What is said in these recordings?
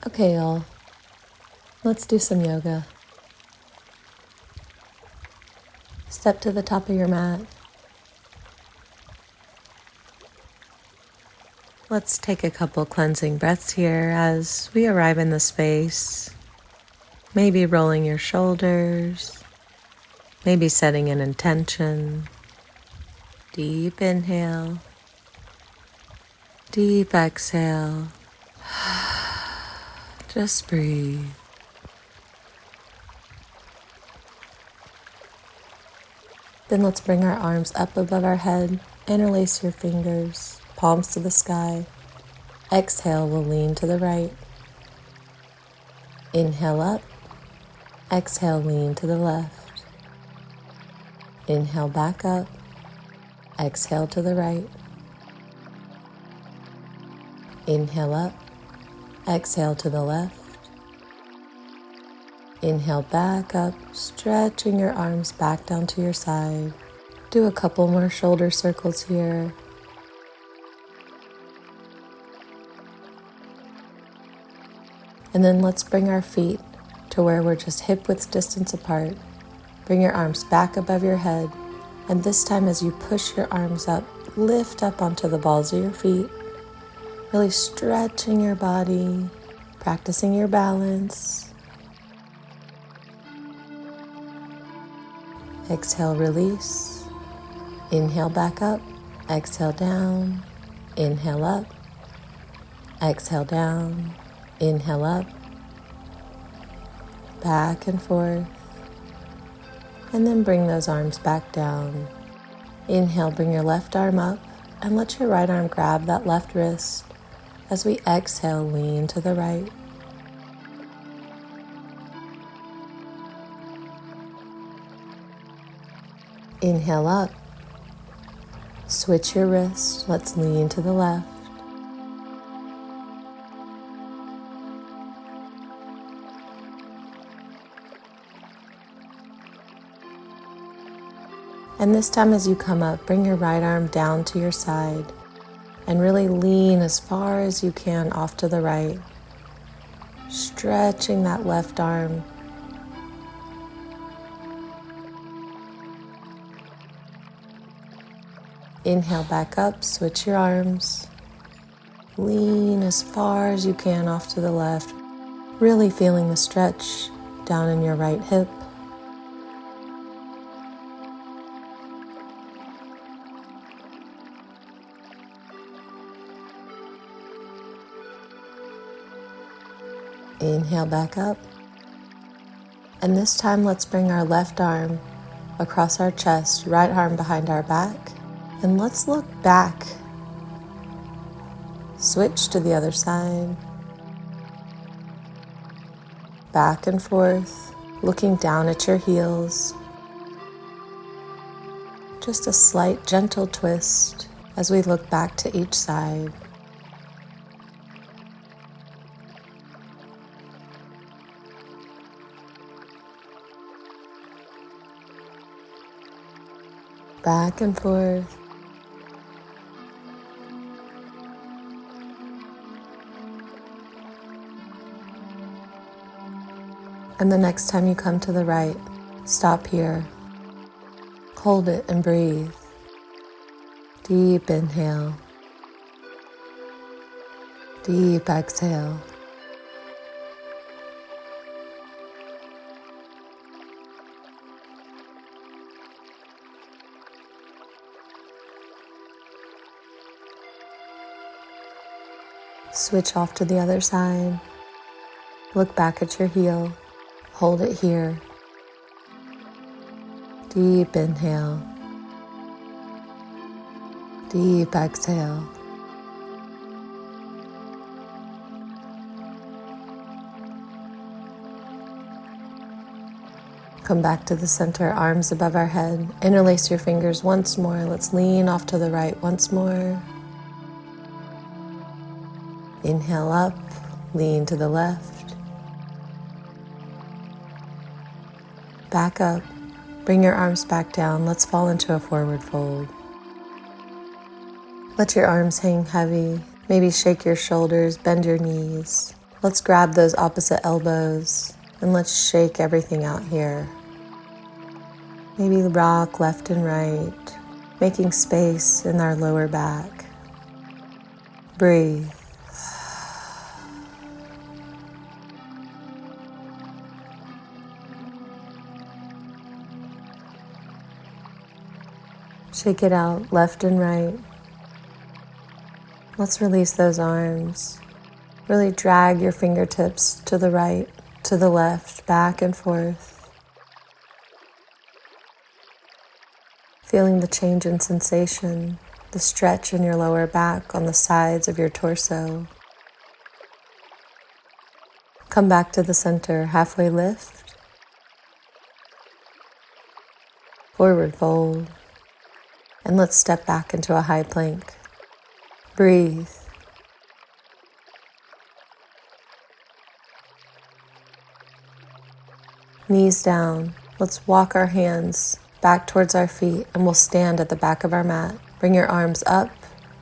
Okay, y'all, let's do some yoga. Step to the top of your mat. Let's take a couple cleansing breaths here as we arrive in the space. Maybe rolling your shoulders, maybe setting an intention. Deep inhale, deep exhale. Just breathe. Then let's bring our arms up above our head, interlace your fingers, palms to the sky. Exhale, we'll lean to the right. Inhale up, exhale, lean to the left. Inhale back up, exhale to the right. Inhale up, exhale to the left. Inhale back up, stretching your arms back down to your side. Do a couple more shoulder circles here. And then let's bring our feet to where we're just hip-width distance apart. Bring your arms back above your head. And this time as you push your arms up, lift up onto the balls of your feet. Really stretching your body, practicing your balance. Exhale, release. Inhale back up. Exhale down. Inhale up. Exhale down. Inhale up. Back and forth. And then bring those arms back down. Inhale, bring your left arm up and let your right arm grab that left wrist. As we exhale, lean to the right. Inhale up. Switch your wrist. Let's lean to the left. And this time as you come up, bring your right arm down to your side and really lean as far as you can off to the right, stretching that left arm. Inhale back up, switch your arms. Lean as far as you can off to the left, really feeling the stretch down in your right hip. Inhale back up. And this time let's bring our left arm across our chest, right arm behind our back. And let's look back. Switch to the other side. Back and forth, looking down at your heels. Just a slight gentle twist as we look back to each side. Back and forth. And the next time you come to the right, stop here. Hold it and breathe. Deep inhale. Deep exhale. Switch off to the other side. Look back at your heel. Hold it here. Deep inhale. Deep exhale. Come back to the center, arms above our head. Interlace your fingers once more. Let's lean off to the right once more. Inhale up, lean to the left. Back up, bring your arms back down. Let's fall into a forward fold. Let your arms hang heavy. Maybe shake your shoulders, bend your knees. Let's grab those opposite elbows and let's shake everything out here. Maybe rock left and right, making space in our lower back. Breathe. Shake it out left and right. Let's release those arms. Really drag your fingertips to the right, to the left, back and forth. Feeling the change in sensation, the stretch in your lower back on the sides of your torso. Come back to the center, halfway lift. Forward fold. And let's step back into a high plank. Breathe. Knees down. Let's walk our hands back towards our feet and we'll stand at the back of our mat. Bring your arms up,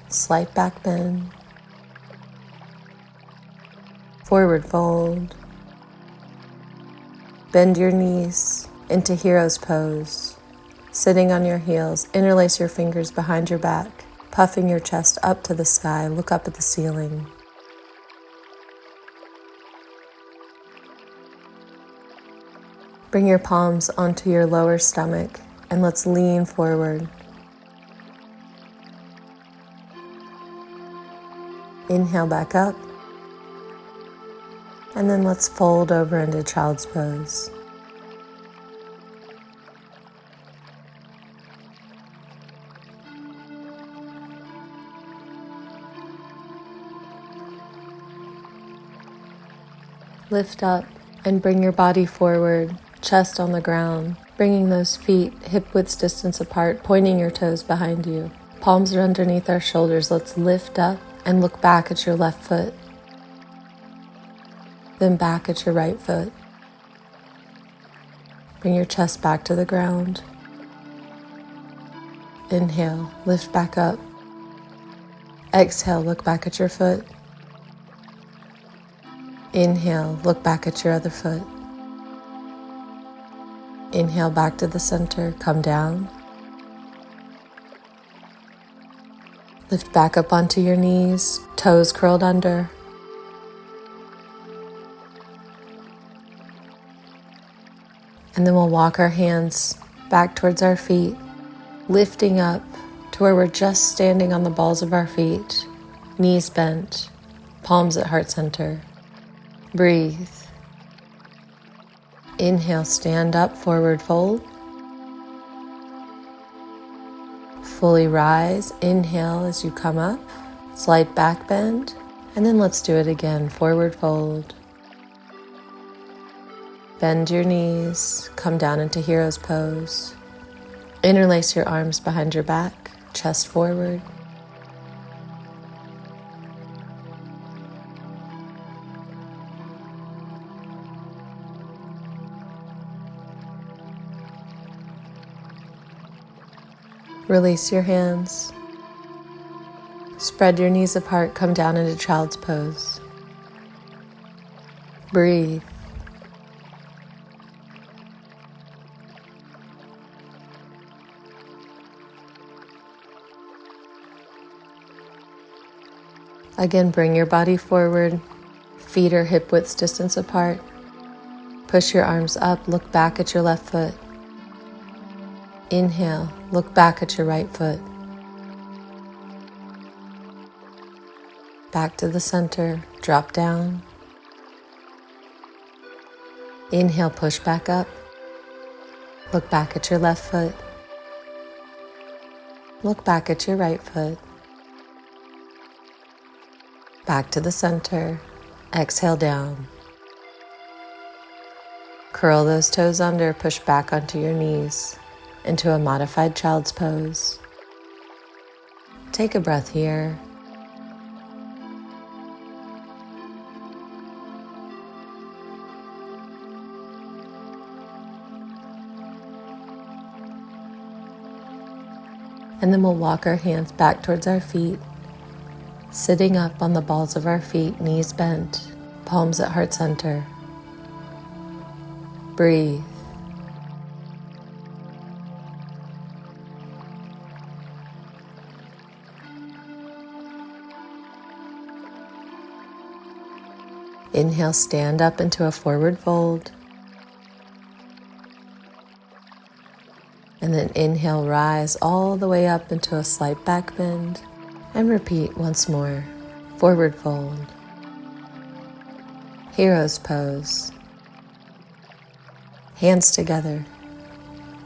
slight back bend. Forward fold. Bend your knees into hero's pose. Sitting on your heels, interlace your fingers behind your back, puffing your chest up to the sky, look up at the ceiling. Bring your palms onto your lower stomach and let's lean forward. Inhale back up, and then let's fold over into child's pose. Lift up and bring your body forward, chest on the ground, bringing those feet hip-width distance apart, pointing your toes behind you. Palms are underneath our shoulders. Let's lift up and look back at your left foot, then back at your right foot. Bring your chest back to the ground. Inhale, lift back up. Exhale, look back at your foot. Inhale, look back at your other foot. Inhale back to the center, come down. Lift back up onto your knees, toes curled under. And then we'll walk our hands back towards our feet, lifting up to where we're just standing on the balls of our feet, knees bent, palms at heart center. Breathe. Inhale, stand up, forward fold. Fully rise. Inhale as you come up, slight back bend, and then let's do it again, forward fold. Bend your knees, come down into hero's pose. Interlace your arms behind your back, chest forward. Release your hands. Spread your knees apart, come down into child's pose. Breathe. Again, bring your body forward. Feet are hip-width distance apart. Push your arms up, look back at your left foot. Inhale, look back at your right foot. Back to the center, drop down. Inhale, push back up. Look back at your left foot. Look back at your right foot. Back to the center, exhale down. Curl those toes under, push back onto your knees into a modified child's pose. Take a breath here. And then we'll walk our hands back towards our feet, sitting up on the balls of our feet, knees bent, palms at heart center. Breathe. Inhale, stand up into a forward fold. And then inhale, rise all the way up into a slight back bend. And repeat once more. Forward fold. Hero's pose. Hands together.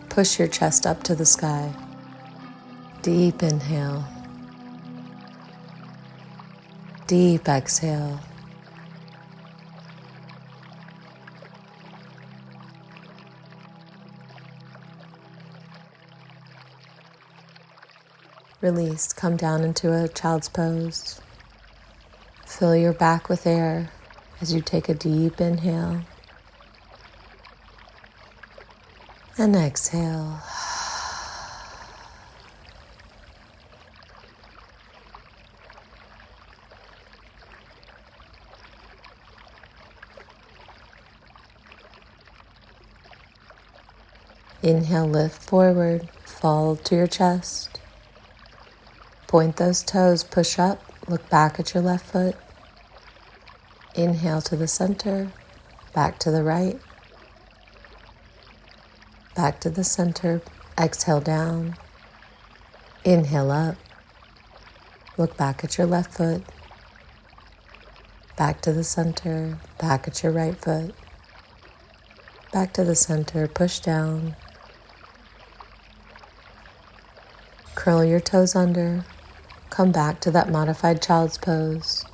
Push your chest up to the sky. Deep inhale. Deep exhale. Release, come down into a child's pose. Fill your back with air as you take a deep inhale. And exhale. Inhale, lift forward, fall to your chest. Point those toes, push up, look back at your left foot. Inhale to the center, back to the right. Back to the center, exhale down. Inhale up, look back at your left foot. Back to the center, back at your right foot. Back to the center, push down. Curl your toes under. Come back to that modified child's pose.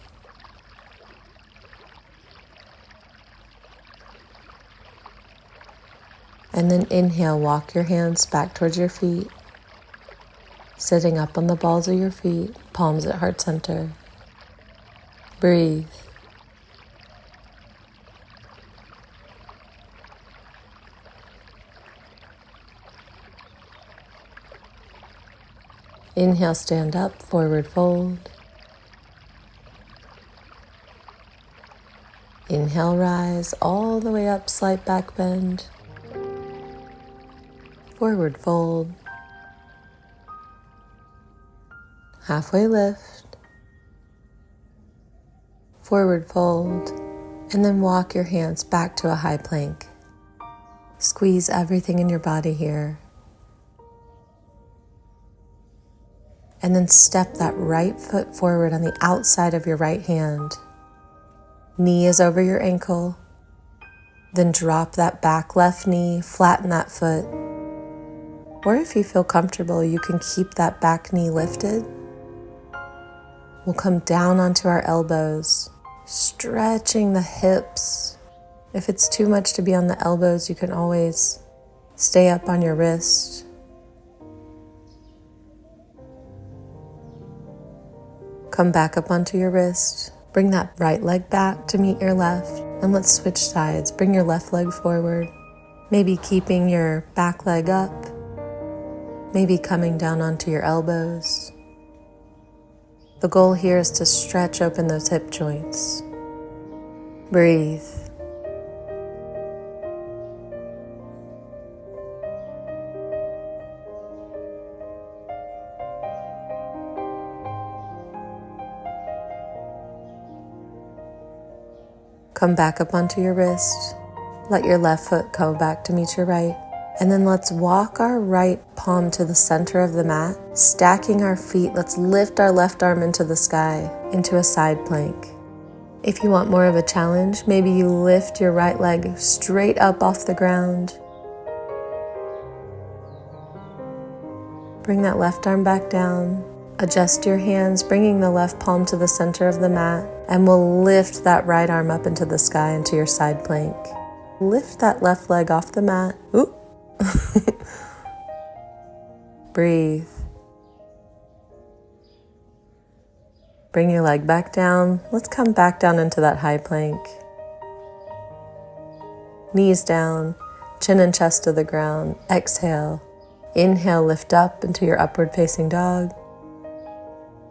And then inhale, walk your hands back towards your feet, sitting up on the balls of your feet, palms at heart center. Breathe. Inhale, stand up, forward fold. Inhale, rise all the way up, slight back bend. Forward fold. Halfway lift. Forward fold. And then walk your hands back to a high plank. Squeeze everything in your body here. And then step that right foot forward on the outside of your right hand. Knee is over your ankle. Then drop that back left knee, flatten that foot. Or if you feel comfortable, you can keep that back knee lifted. We'll come down onto our elbows, stretching the hips. If it's too much to be on the elbows, you can always stay up on your wrist. Come back up onto your wrist. Bring that right leg back to meet your left. And let's switch sides. Bring your left leg forward. Maybe keeping your back leg up. Maybe coming down onto your elbows. The goal here is to stretch open those hip joints. Breathe. Come back up onto your wrist. Let your left foot come back to meet your right. And then let's walk our right palm to the center of the mat. Stacking our feet, let's lift our left arm into the sky, into a side plank. If you want more of a challenge, maybe you lift your right leg straight up off the ground. Bring that left arm back down. Adjust your hands, bringing the left palm to the center of the mat, and we'll lift that right arm up into the sky, into your side plank. Lift that left leg off the mat. Ooh. Breathe. Bring your leg back down. Let's come back down into that high plank. Knees down, chin and chest to the ground. Exhale. Inhale, lift up into your upward facing dog.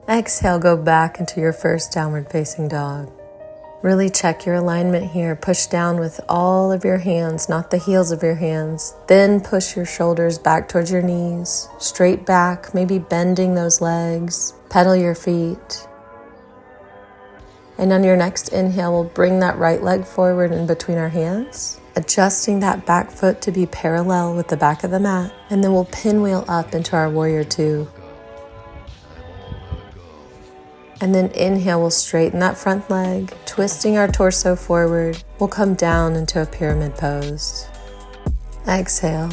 Exhale, go back into your first downward facing dog. Really check your alignment here. Push down with all of your hands, not the heels of your hands. Then push your shoulders back towards your knees, straight back, maybe bending those legs. Pedal your feet. And on your next inhale, we'll bring that right leg forward in between our hands, adjusting that back foot to be parallel with the back of the mat. And then we'll pinwheel up into our warrior two. And then inhale, we'll straighten that front leg, twisting our torso forward. We'll come down into a pyramid pose. Exhale.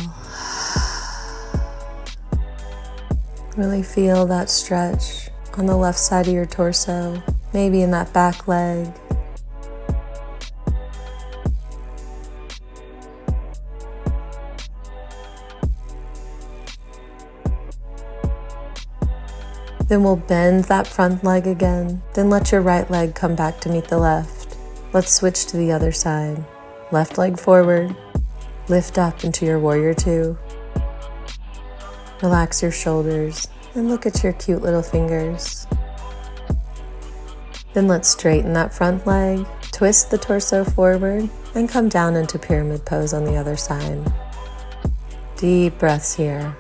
Really feel that stretch on the left side of your torso, maybe in that back leg. Then we'll bend that front leg again. Then let your right leg come back to meet the left. Let's switch to the other side. Left leg forward. Lift up into your warrior two. Relax your shoulders and look at your cute little fingers. Then let's straighten that front leg, twist the torso forward, and come down into pyramid pose on the other side. Deep breaths here.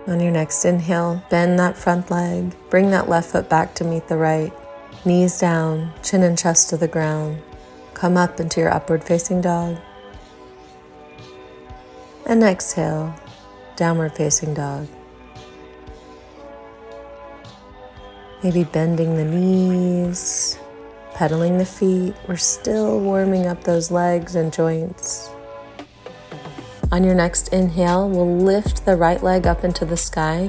On your next inhale, bend that front leg, bring that left foot back to meet the right. Knees down, chin and chest to the ground. Come up into your upward facing dog. And exhale, downward facing dog. Maybe bending the knees, pedaling the feet. We're still warming up those legs and joints. On your next inhale, we'll lift the right leg up into the sky,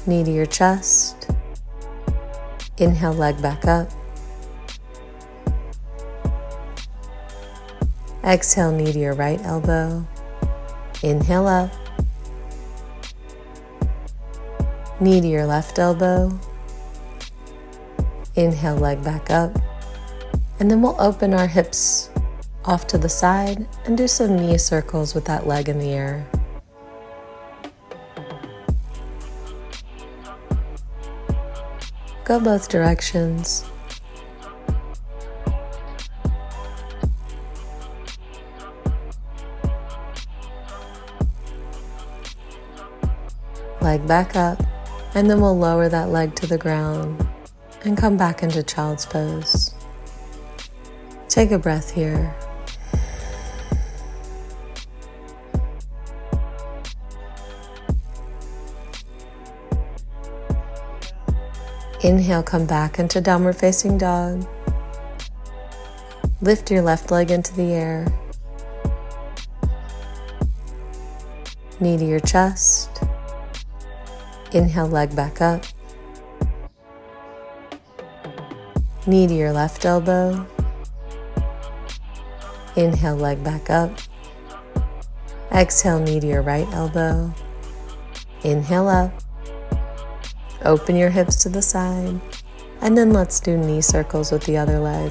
knee to your chest. Inhale, leg back up. Exhale, knee to your right elbow. Inhale up. Knee to your left elbow. Inhale, leg back up. And then we'll open our hips off to the side and do some knee circles with that leg in the air. Go both directions. Leg back up, and then we'll lower that leg to the ground and come back into child's pose. Take a breath here. Inhale, come back into downward facing dog. Lift your left leg into the air. Knee to your chest. Inhale, leg back up. Knee to your left elbow. Inhale, leg back up. Exhale, knee to your right elbow. Inhale up. Open your hips to the side, and then let's do knee circles with the other leg.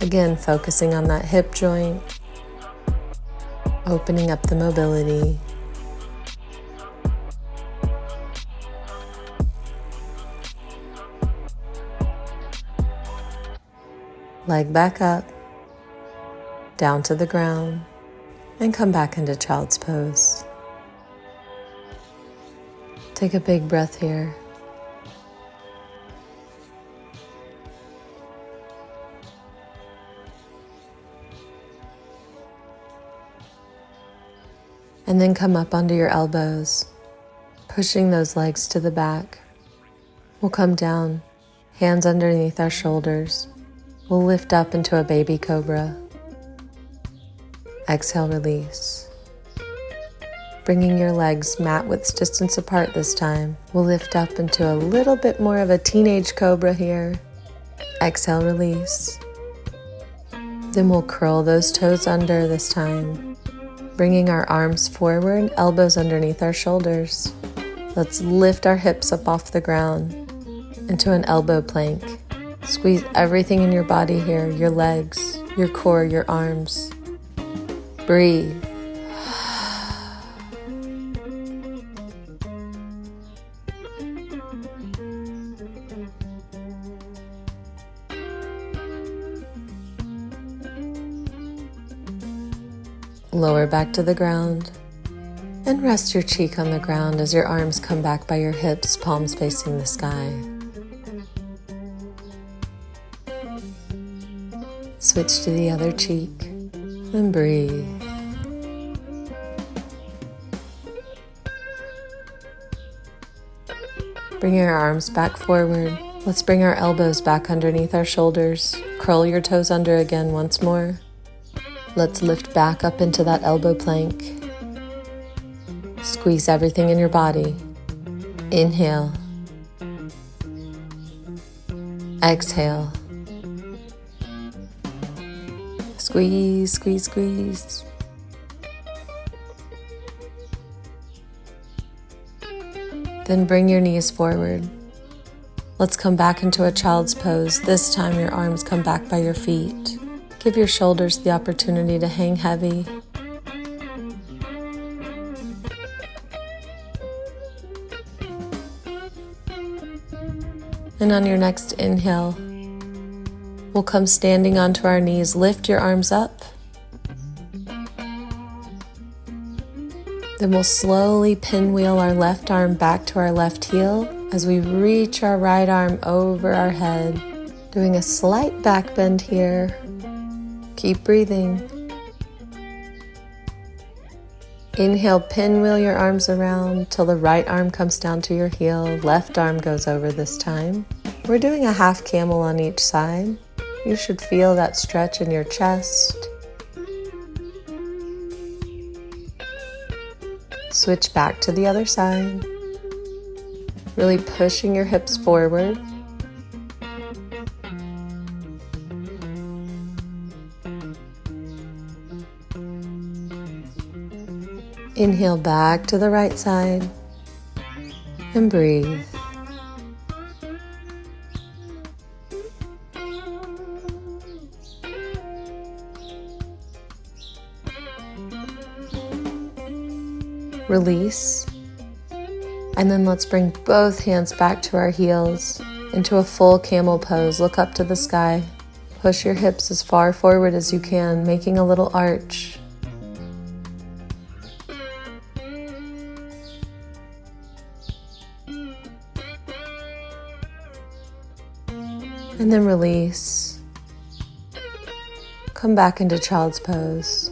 Again, focusing on that hip joint, opening up the mobility. Leg back up, down to the ground, and come back into child's pose. Take a big breath here. And then come up onto your elbows, pushing those legs to the back. We'll come down, hands underneath our shoulders. We'll lift up into a baby cobra. Exhale, release. Bringing your legs mat width distance apart this time. We'll lift up into a little bit more of a teenage cobra here. Exhale, release. Then we'll curl those toes under this time. Bringing our arms forward, elbows underneath our shoulders. Let's lift our hips up off the ground into an elbow plank. Squeeze everything in your body here, your legs, your core, your arms. Breathe. Lower back to the ground and rest your cheek on the ground as your arms come back by your hips, palms facing the sky. Switch to the other cheek and breathe. Bring your arms back forward. Let's bring our elbows back underneath our shoulders. Curl your toes under again once more. Let's lift back up into that elbow plank. Squeeze everything in your body. Inhale. Exhale. Squeeze, squeeze, squeeze. Then bring your knees forward. Let's come back into a child's pose. This time your arms come back by your feet. Give your shoulders the opportunity to hang heavy. And on your next inhale, we'll come standing onto our knees. Lift your arms up. Then we'll slowly pinwheel our left arm back to our left heel as we reach our right arm over our head, doing a slight back bend here. Keep breathing. Inhale, pinwheel your arms around till the right arm comes down to your heel. Left arm goes over this time. We're doing a half camel on each side. You should feel that stretch in your chest. Switch back to the other side. Really pushing your hips forward. Inhale back to the right side and breathe. Release. And then let's bring both hands back to our heels into a full camel pose. Look up to the sky. Push your hips as far forward as you can, making a little arch. And then release. Come back into child's pose.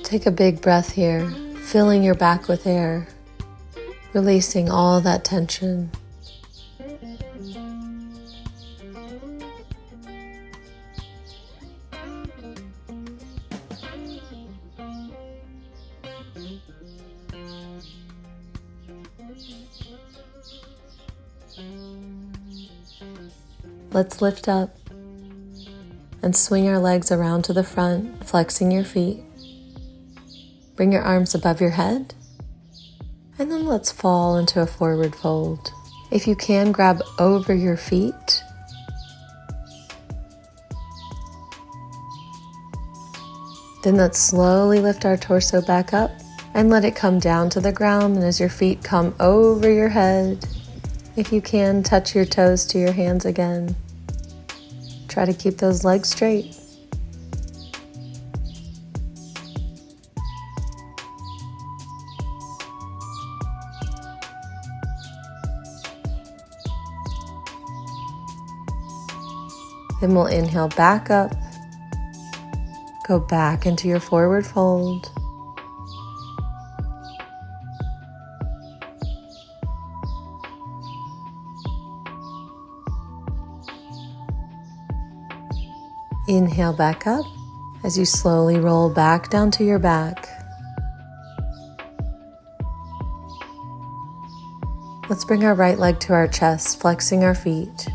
Take a big breath here, filling your back with air, releasing all that tension. Let's lift up and swing our legs around to the front, flexing your feet. Bring your arms above your head, and then let's fall into a forward fold. If you can, grab over your feet. Then let's slowly lift our torso back up and let it come down to the ground. And as your feet come over your head, if you can, touch your toes to your hands again. Try to keep those legs straight. Then we'll inhale back up, go back into your forward fold. Inhale back up as you slowly roll back down to your back. Let's bring our right leg to our chest, flexing our feet.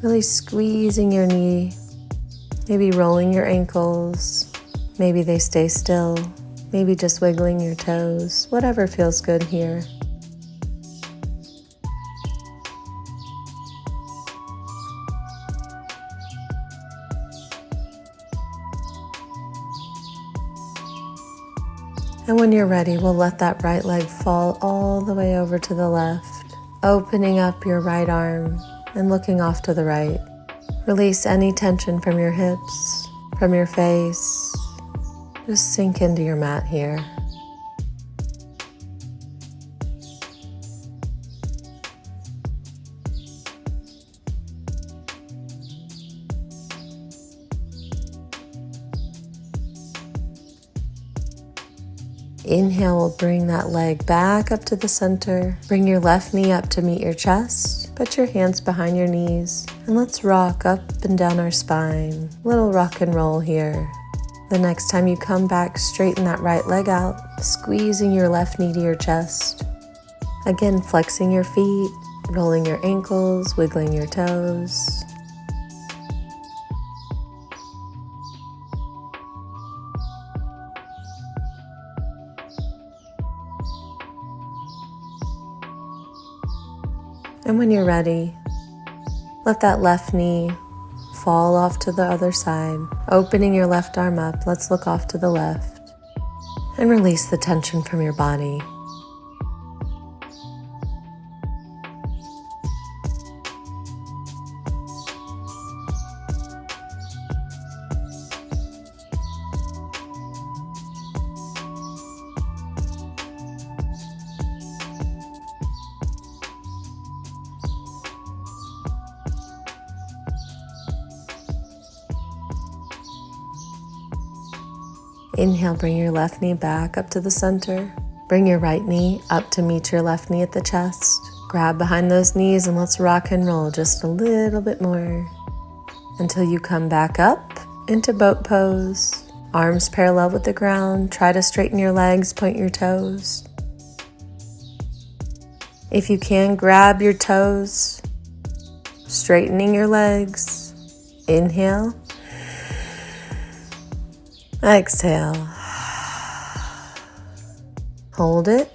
Really squeezing your knee, maybe rolling your ankles, Maybe they stay still, maybe just wiggling your toes, whatever feels good here. And when you're ready, we'll let that right leg fall all the way over to the left, opening up your right arm and looking off to the right. Release any tension from your hips, from your face. Just sink into your mat here. Inhale will bring that leg back up to the center. Bring your left knee up to meet your chest. Put your hands behind your knees and let's rock up and down our spine. Little rock and roll here. The next time you come back, straighten that right leg out, squeezing your left knee to your chest. Again, flexing your feet, rolling your ankles, wiggling your toes. And when you're ready, let that left knee fall off to the other side. Opening your left arm up, let's look off to the left and release the tension from your body. Inhale, bring your left knee back up to the center. Bring your right knee up to meet your left knee at the chest. Grab behind those knees and let's rock and roll just a little bit more until you come back up into boat pose. Arms parallel with the ground. Try to straighten your legs, point your toes. If you can, grab your toes, straightening your legs. Inhale. Exhale. Hold it.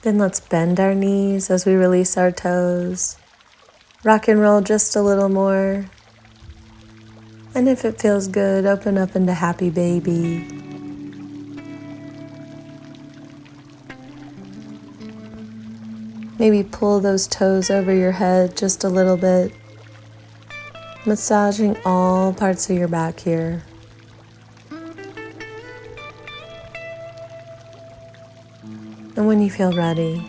Then let's bend our knees as we release our toes. Rock and roll just a little more. And if it feels good, open up into happy baby. Maybe pull those toes over your head just a little bit, massaging all parts of your back here. And when you feel ready,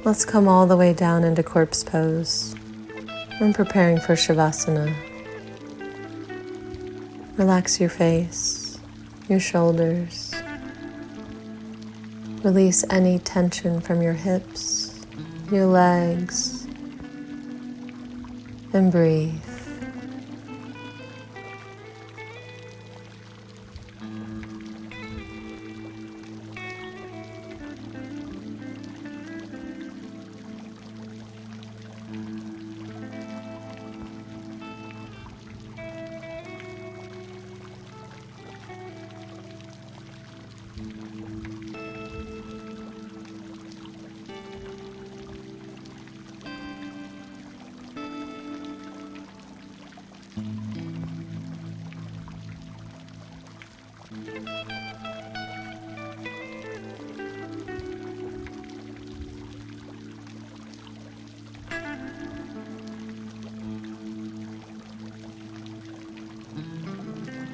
let's come all the way down into corpse pose and preparing for Shavasana. Relax your face, your shoulders. Release any tension from your hips, your legs, and breathe.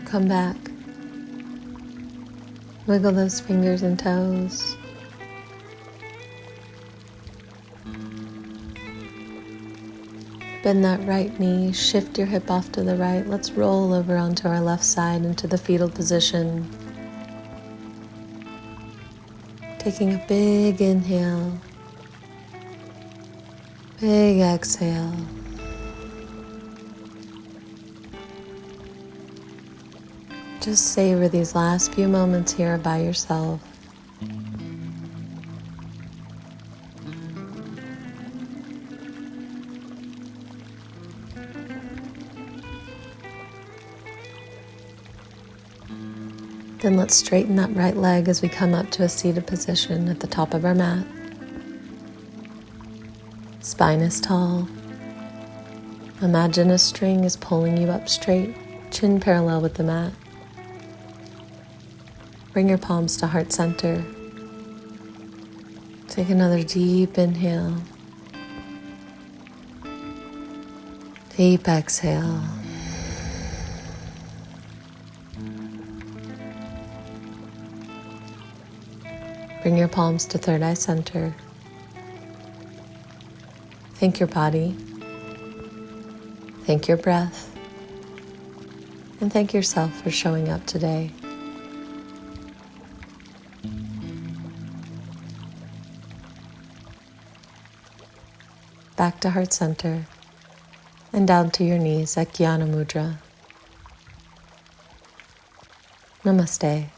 Come back. Wiggle those fingers and toes. Bend that right knee, shift your hip off to the right. Let's roll over onto our left side into the fetal position. Taking a big inhale, big exhale. Just savor these last few moments here by yourself. Then let's straighten that right leg as we come up to a seated position at the top of our mat. Spine is tall. Imagine a string is pulling you up straight, chin parallel with the mat. Bring your palms to heart center. Take another deep inhale. Deep exhale. Bring your palms to third eye center. Thank your body. Thank your breath. And thank yourself for showing up today. Back to heart center and down to your knees at Jnana Mudra. Namaste.